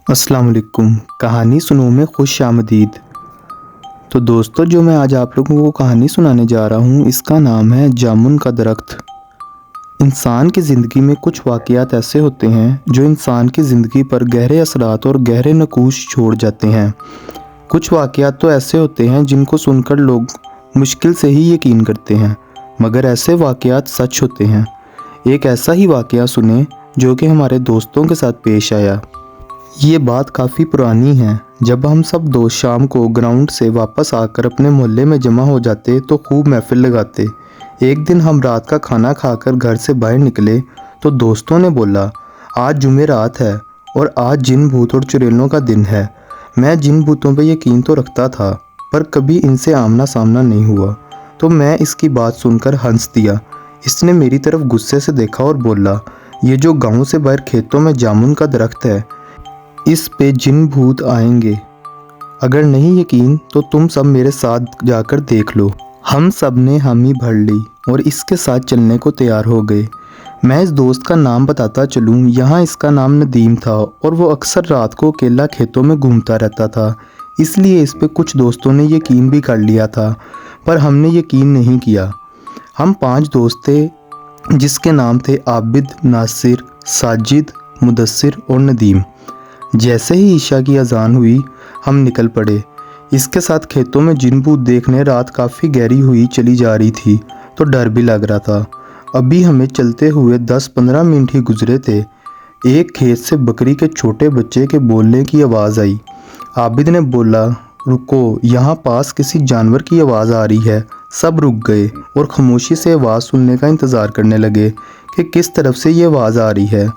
अस्सलाम वालेकुम। कहानी सुनो में खुश आमदीद। तो दोस्तों, जो मैं आज आप लोगों को कहानी सुनाने जा रहा हूँ, इसका नाम है जामुन का दरख्त। इंसान की ज़िंदगी में कुछ वाक़यात ऐसे होते हैं जो इंसान की ज़िंदगी पर गहरे असरात और गहरे नकूश छोड़ जाते हैं। कुछ वाक़यात तो ऐसे होते हैं जिनको सुनकर लोग मुश्किल से ही यकीन करते हैं, मगर ऐसे वाक़यात सच होते हैं। एक ऐसा ही वाक़या सुने जो कि हमारे दोस्तों के साथ पेश आया। ये बात काफ़ी पुरानी है। जब हम सब दोस्त शाम को ग्राउंड से वापस आकर अपने मोहल्ले में जमा हो जाते तो खूब महफिल लगाते। एक दिन हम रात का खाना खाकर घर से बाहर निकले तो दोस्तों ने बोला, आज जुमेरात है और आज जिन भूत और चुड़ैलों का दिन है। मैं जिन भूतों पर यकीन तो रखता था, पर कभी इनसे आमना सामना नहीं हुआ, तो मैं इसकी बात सुनकर हंस दिया। इसने मेरी तरफ गुस्से से देखा और बोला, ये जो गाँव से बाहर खेतों में जामुन का दरख्त है, इस पे जिन भूत आएंगे। अगर नहीं यकीन तो तुम सब मेरे साथ जाकर देख लो। हम सब ने हामी भर ली और इसके साथ चलने को तैयार हो गए। मैं इस दोस्त का नाम बताता चलूँ, यहाँ इसका नाम नदीम था और वो अक्सर रात को अकेला खेतों में घूमता रहता था, इसलिए इस पे कुछ दोस्तों ने यकीन भी कर लिया था, पर हमने यकीन नहीं किया। हम 5 दोस्त थे जिसके नाम थे आबिद, नासिर, साजिद, मुदस्सिर और नदीम। जैसे ही ईशा की अजान हुई हम निकल पड़े। इसके साथ खेतों में जिन भूत देखने रात काफ़ी गहरी हुई चली जा रही थी तो डर भी लग रहा था। अभी हमें चलते हुए 10-15 मिनट ही गुजरे थे। एक खेत से बकरी के छोटे बच्चे के बोलने की आवाज़ आई। आबिद ने बोला, रुको, यहाँ पास किसी जानवर की आवाज़ आ रही है। सब रुक गए और खामोशी से आवाज़ सुनने का इंतज़ार करने लगे कि किस तरफ से ये आवाज़ आ रही है।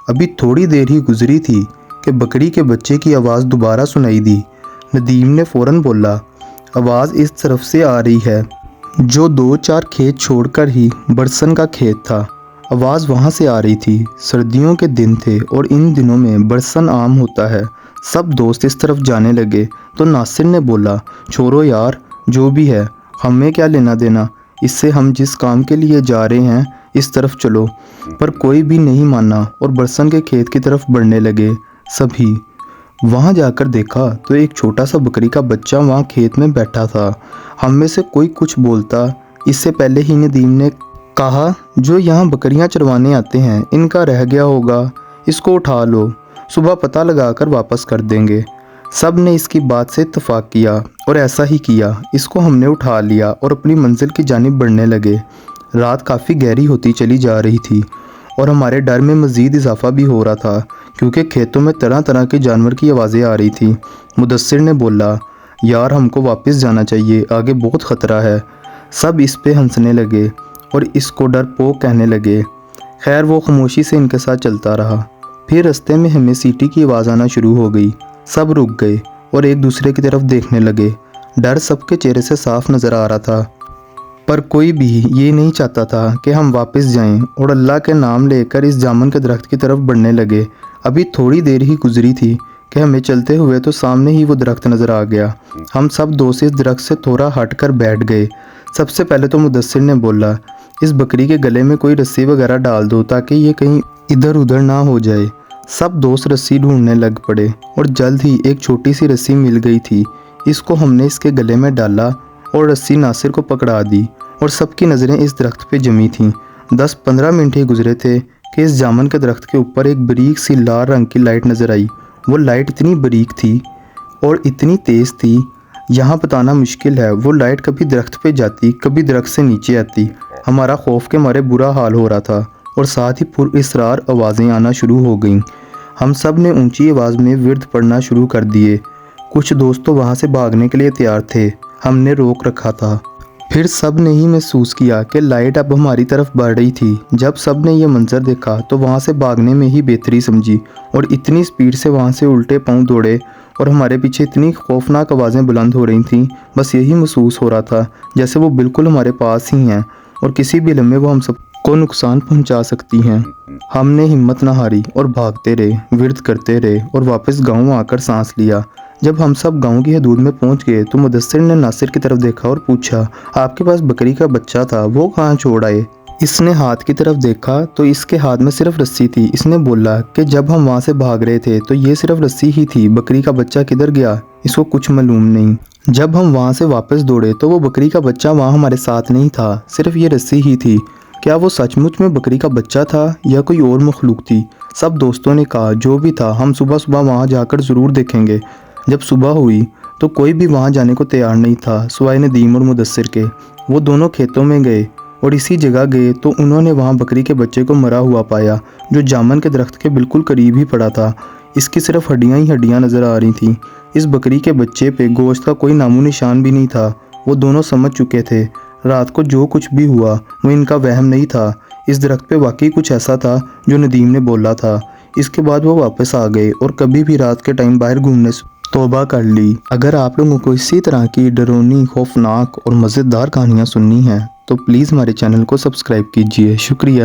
अभी थोड़ी देर ही गुजरी थी कि बकरी के बच्चे की आवाज़ दोबारा सुनाई दी। नदीम ने फ़ौरन बोला, आवाज़ इस तरफ से आ रही है, जो 2-4 खेत छोड़कर ही बरसन का खेत था। आवाज़ वहाँ से आ रही थी। सर्दियों के दिन थे और इन दिनों में बरसन आम होता है। सब दोस्त इस तरफ जाने लगे तो नासिर ने बोला, छोड़ो यार, जो भी है हमें क्या लेना देना इससे, हम जिस काम के लिए जा रहे हैं इस तरफ चलो। पर कोई भी नहीं माना और बरसन के खेत की तरफ बढ़ने लगे। सभी वहाँ जाकर देखा तो एक छोटा सा बकरी का बच्चा वहाँ खेत में बैठा था। हम में से कोई कुछ बोलता इससे पहले ही नदीम ने कहा, जो यहाँ बकरियाँ चरवाने आते हैं इनका रह गया होगा, इसको उठा लो, सुबह पता लगाकर वापस कर देंगे। सब ने इसकी बात से इत्तेफाक किया और ऐसा ही किया। इसको हमने उठा लिया और अपनी मंजिल की जानिब बढ़ने लगे। रात काफ़ी गहरी होती चली जा रही थी और हमारे डर में मज़ीद इजाफा भी हो रहा था, क्योंकि खेतों में तरह तरह के जानवर की आवाज़ें आ रही थी। मुदस्सिर ने बोला, यार हमको वापस जाना चाहिए, आगे बहुत ख़तरा है। सब इस पे हंसने लगे और इसको डरपोक कहने लगे। खैर वो खामोशी से इनके साथ चलता रहा। फिर रास्ते में हमें सीटी की आवाज़ आना शुरू हो गई। सब रुक गए और एक दूसरे की तरफ देखने लगे। डर सबके चेहरे से साफ नज़र आ रहा था, पर कोई भी ये नहीं चाहता था कि हम वापस जाएं और अल्लाह के नाम लेकर इस जामुन के दरख्त की तरफ बढ़ने लगे। अभी थोड़ी देर ही गुजरी थी कि हमें चलते हुए तो सामने ही वो दरख्त नज़र आ गया। हम सब दोस्त इस दरख्त से थोड़ा हटकर बैठ गए। सबसे पहले तो मुदस्सिर ने बोला, इस बकरी के गले में कोई रस्सी वगैरह डाल दो ताकि ये कहीं इधर उधर ना हो जाए। सब दोस्त रस्सी ढूंढने लग पड़े और जल्द ही एक छोटी सी रस्सी मिल गई थी। इसको हमने इसके गले में डाला और रस्सी नासिर को पकड़ा दी और सबकी नज़रें इस दरख्त पे जमी थीं। 10-15 मिनट ही गुजरे थे कि इस जामुन के दरख्त के ऊपर एक बारीक सी लाल रंग की लाइट नज़र आई। वो लाइट इतनी बारीक थी और इतनी तेज़ थी, यहाँ बताना मुश्किल है। वो लाइट कभी दरख्त पे जाती, कभी दरख्त से नीचे आती। हमारा खौफ के मारे बुरा हाल हो रहा था और साथ ही पुरअसरार आवाज़ें आना शुरू हो गईं। हम सब ने ऊंची आवाज़ में विर्द पढ़ना शुरू कर दिए। कुछ दोस्त तो वहाँ से भागने के लिए तैयार थे, हमने रोक रखा था। फिर सब ने ही महसूस किया कि लाइट अब हमारी तरफ बढ़ रही थी। जब सब ने यह मंजर देखा तो वहाँ से भागने में ही बेहतरी समझी और इतनी स्पीड से वहाँ से उल्टे पांव दौड़े और हमारे पीछे इतनी खौफनाक आवाज़ें बुलंद हो रही थीं। बस यही महसूस हो रहा था जैसे वो बिल्कुल हमारे पास ही हैं और किसी भी लम्हे वो हम सबको नुकसान पहुँचा सकती हैं। हमने हिम्मत न हारी और भागते रहे, विर्द करते रहे और वापस गाँव आकर सांस लिया। जब हम सब गांव की हदूद में पहुंच गए तो मुदस्सिर ने नासिर की तरफ देखा और पूछा, आपके पास बकरी का बच्चा था, वो कहाँ छोड़ आए? اس نے ہاتھ کی طرف دیکھا تو اس کے ہاتھ میں صرف رسی تھی۔ اس نے بولا کہ جب ہم وہاں سے بھاگ رہے تھے تو یہ صرف رسی ہی تھی، بکری کا بچہ کدھر گیا اس کو کچھ معلوم نہیں۔ جب ہم وہاں سے واپس دوڑے تو وہ بکری کا بچہ وہاں ہمارے ساتھ نہیں تھا، صرف یہ رسی ہی تھی۔ کیا وہ سچ مچ میں بکری کا بچہ تھا یا کوئی اور مخلوق تھی؟ سب دوستوں نے کہا جو بھی تھا ہم صبح صبح وہاں جا کر ضرور دیکھیں گے۔ جب صبح ہوئی تو کوئی بھی وہاں جانے کو تیار نہیں تھا سوائے ندیم اور مدثر کے۔ وہ دونوں کھیتوں میں گئے اور اسی جگہ گئے تو انہوں نے وہاں بکری کے بچے کو مرا ہوا پایا جو جامن کے درخت کے بالکل قریب ہی پڑا تھا۔ اس کی صرف ہڈیاں ہی ہڈیاں نظر آ رہی تھیں۔ اس بکری کے بچے پہ گوشت کا کوئی نام و نشان بھی نہیں تھا۔ وہ دونوں سمجھ چکے تھے رات کو جو کچھ بھی ہوا وہ ان کا وہم نہیں تھا، اس درخت پہ واقعی کچھ ایسا تھا جو ندیم نے بولا تھا۔ اس کے بعد وہ واپس آ گئے اور کبھی بھی رات کے ٹائم باہر گھومنے سے توبہ کر لی۔ اگر آپ لوگوں کو اسی طرح کی ڈرونی، خوفناک اور مزیدار کہانیاں سننی ہیں تو پلیز ہمارے چینل کو سبسکرائب کیجیے۔ شکریہ۔